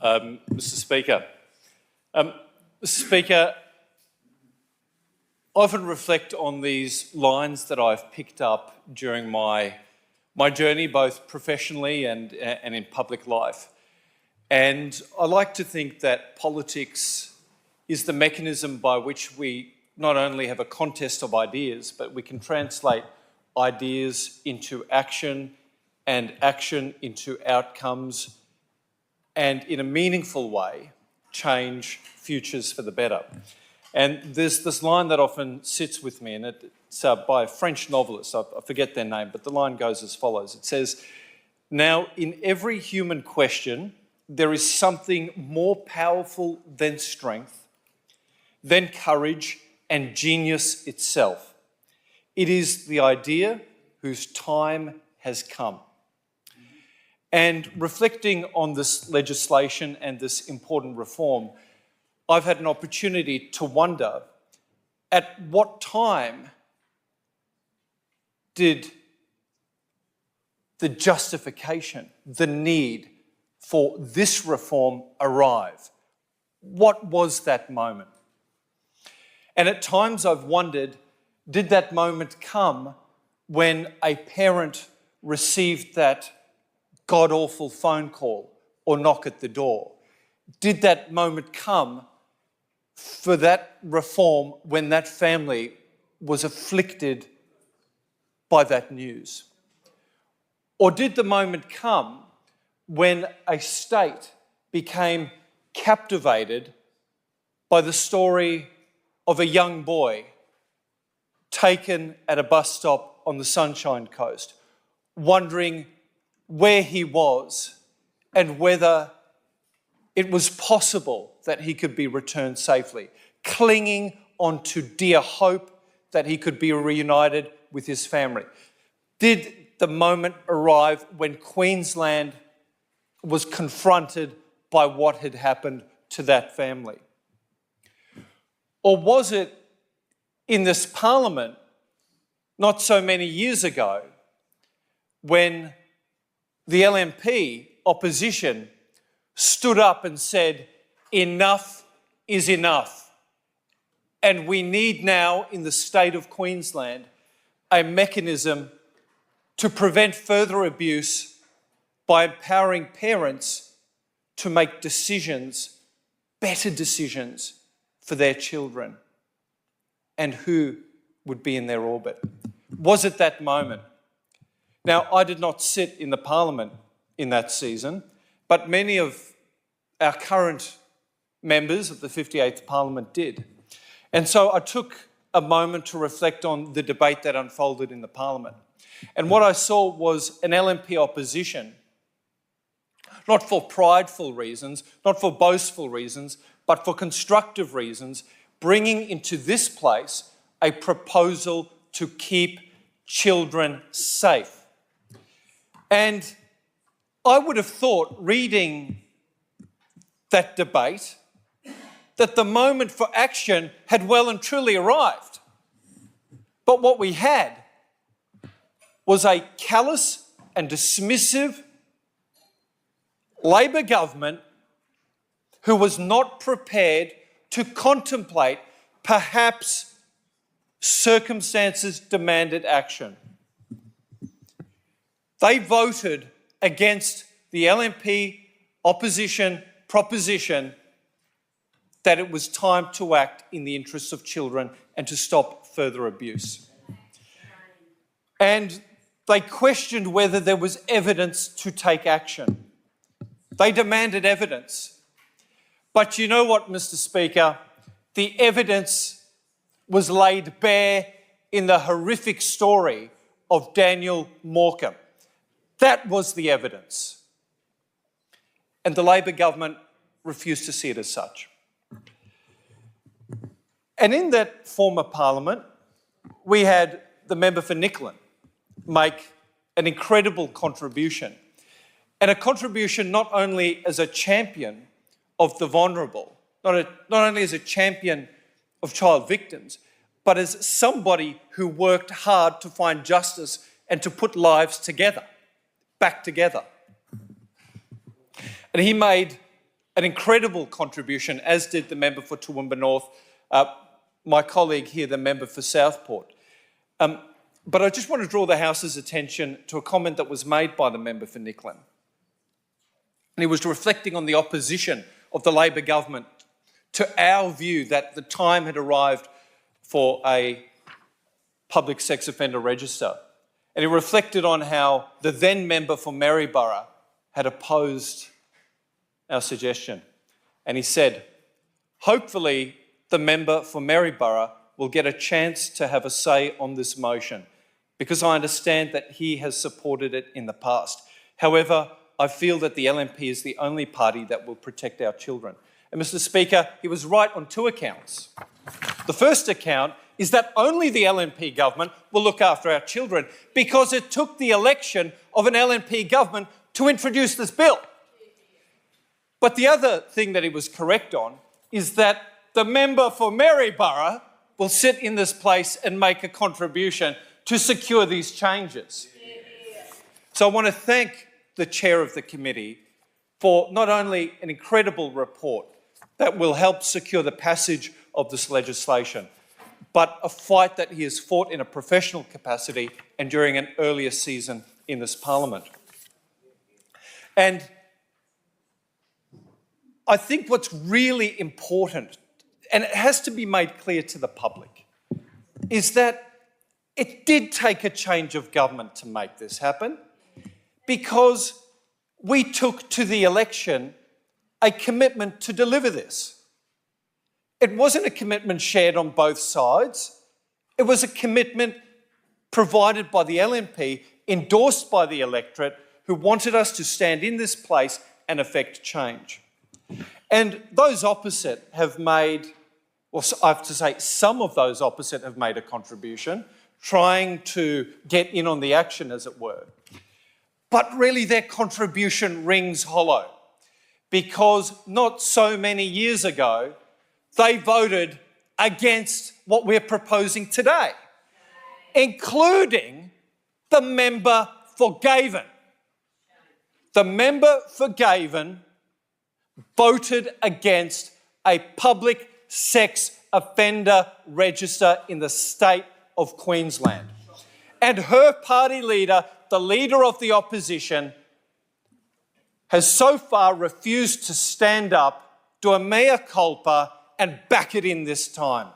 Mr. Speaker. Mr. Speaker, I often reflect on these lines that I've picked up during my journey, both professionally and in public life. And I like to think that politics is the mechanism by which we not only have a contest of ideas, but we can translate ideas into action and action into outcomes, and in a meaningful way, change futures for the better. And there's this line that often sits with me, and it's by a French novelist. I forget their name, but the line goes as follows. It says, "Now, in every human question, there is something more powerful than strength, than courage and genius itself. It is the idea whose time has come." And reflecting on this legislation and this important reform, I've had an opportunity to wonder, at what time did the justification, the need for this reform arrive? What was that moment? And at times I've wondered, did that moment come when a parent received that god-awful phone call or knock at the door? Did that moment come for that reform when that family was afflicted by that news? Or did the moment come when a state became captivated by the story of a young boy taken at a bus stop on the Sunshine Coast, wondering where he was and whether it was possible that he could be returned safely, clinging on to dear hope that he could be reunited with his family? Did the moment arrive when Queensland was confronted by what had happened to that family? Or was it in this Parliament not so many years ago when the LNP opposition stood up and said, enough is enough, and we need now in the state of Queensland a mechanism to prevent further abuse by empowering parents to make decisions, better decisions for their children and who would be in their orbit? Was it that moment? Now, I did not sit in the Parliament in that season, but many of our current members of the 58th Parliament did. And so I took a moment to reflect on the debate that unfolded in the Parliament. And what I saw was an LNP opposition, not for prideful reasons, not for boastful reasons, but for constructive reasons, bringing into this place a proposal to keep children safe. And I would have thought, reading that debate, that the moment for action had well and truly arrived. But what we had was a callous and dismissive Labor government who was not prepared to contemplate perhaps circumstances demanded action. They voted against the LNP opposition proposition that it was time to act in the interests of children and to stop further abuse. And they questioned whether there was evidence to take action. They demanded evidence. But you know what, Mr. Speaker? The evidence was laid bare in the horrific story of Daniel Morecambe. That was the evidence. And the Labor government refused to see it as such. And in that former Parliament, we had the member for Nicklin make an incredible contribution, and a contribution not only as a champion of the vulnerable, not only as a champion of child victims, but as somebody who worked hard to find justice and to put lives together, back together. And he made an incredible contribution, as did the member for Toowoomba North, my colleague here, the member for Southport. But I just want to draw the House's attention to a comment that was made by the member for Nicklin. And he was reflecting on the opposition of the Labor government to our view that the time had arrived for a public sex offender register. And he reflected on how the then member for Maryborough had opposed our suggestion. And he said, hopefully the member for Maryborough will get a chance to have a say on this motion, because I understand that he has supported it in the past. However, I feel that the LNP is the only party that will protect our children. And Mr. Speaker, he was right on two accounts. The first account is that only the LNP government will look after our children, because it took the election of an LNP government to introduce this bill. But the other thing that he was correct on is that the member for Maryborough will sit in this place and make a contribution to secure these changes. So I want to thank the chair of the committee for not only an incredible report that will help secure the passage of this legislation, but a fight that he has fought in a professional capacity and during an earlier season in this parliament. And I think what's really important, and it has to be made clear to the public, is that it did take a change of government to make this happen, because we took to the election a commitment to deliver this. It wasn't a commitment shared on both sides. It was a commitment provided by the LNP, endorsed by the electorate, who wanted us to stand in this place and effect change. And those opposite have made, well, I have to say, some of those opposite have made a contribution, trying to get in on the action, as it were. But really their contribution rings hollow, because not so many years ago, they voted against what we're proposing today, including the member for Gaven. The member for Gaven voted against a public sex offender register in the state of Queensland. And her party leader, the leader of the opposition, has so far refused to stand up, do a mea culpa, and back it in this time.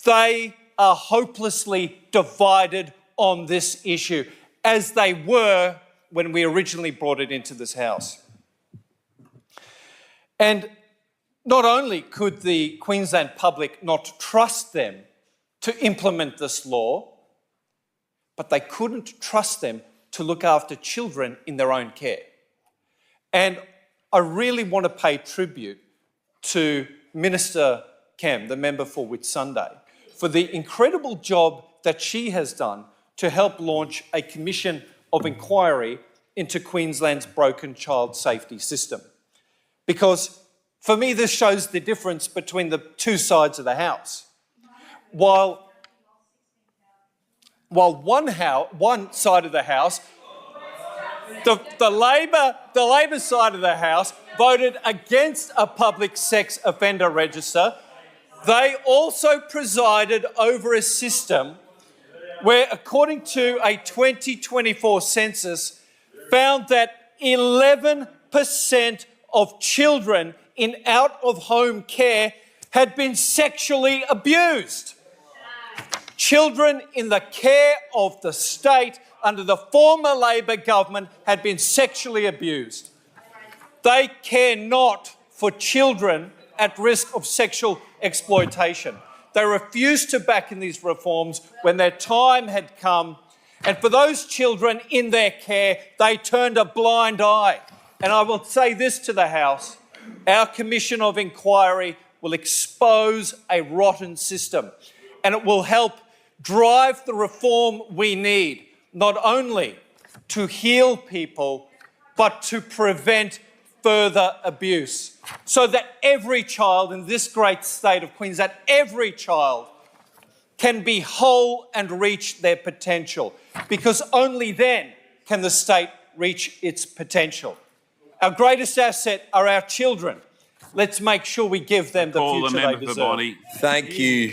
They are hopelessly divided on this issue, as they were when we originally brought it into this House. And not only could the Queensland public not trust them to implement this law, but they couldn't trust them to look after children in their own care. And I really want to pay tribute to Minister Kem, the member for Whitsunday, for the incredible job that she has done to help launch a commission of inquiry into Queensland's broken child safety system. Because for me, this shows the difference between the two sides of the House. While one side of the House, the Labor side of the House voted against a public sex offender register, they also presided over a system where, according to a 2024 census, found that 11% of children in out-of-home care had been sexually abused. Children in the care of the state under the former Labor government had been sexually abused. They care not for children at risk of sexual exploitation. They refused to back in these reforms when their time had come. And for those children in their care, they turned a blind eye. And I will say this to the House, our Commission of Inquiry will expose a rotten system, and it will help drive the reform we need, not only to heal people, but to prevent further abuse, so that every child in this great state of Queensland, every child can be whole and reach their potential, because only then can the state reach its potential. Our greatest asset are our children. Let's make sure we give them the Call the future member they for deserve. Bonnie. Thank you.